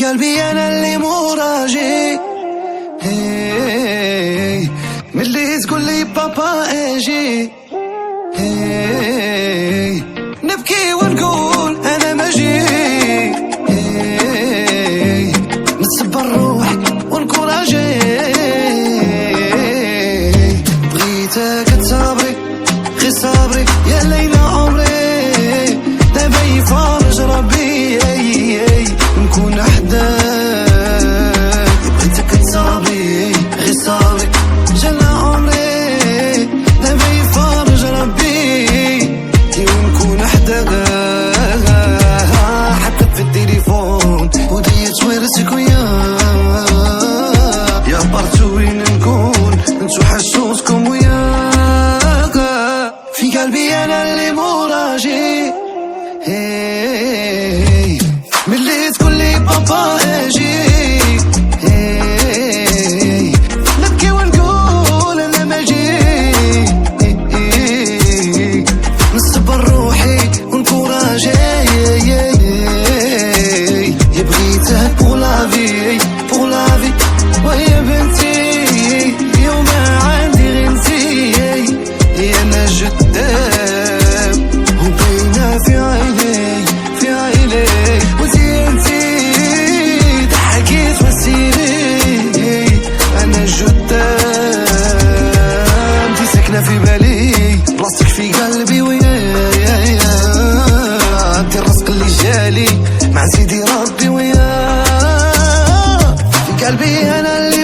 قلبي أنا اللي مراجي، ملي تقولي بابا اجي، نبكي ونقول أنا ماجي، نصبر روحي ونكوراجي، بغيتك تصبري غير صبري يا ليلى عمري، دابا يفرج ربي نكون حداك، بغيتك تصبري غير صبري جانا عمري، دابا يفرج ربي ونكون حداك، حتى في التليفون وديت ورثك وياك، يا بارتو وين نكون نتو حسوسكم وياك، في قلبي أنا اللي مراجي، ملي تقولي بابا اجي، نبكي ونقول أنا ماجي، نصبر روحي ونكوراجي، بغيتك بور لافي بور لافي، ويا بنتي يوم ما عندي غير انتي، أنا جدام وباينة في عيني في عيني، وانتي ضحكيت وسيلي، أنا جدام انتي ساكنة في بالي، بلاصتك في قلبي ويايا، انتي الرزق اللي جالي مع سيدي ربي ويايا، في قلبي أنا اللي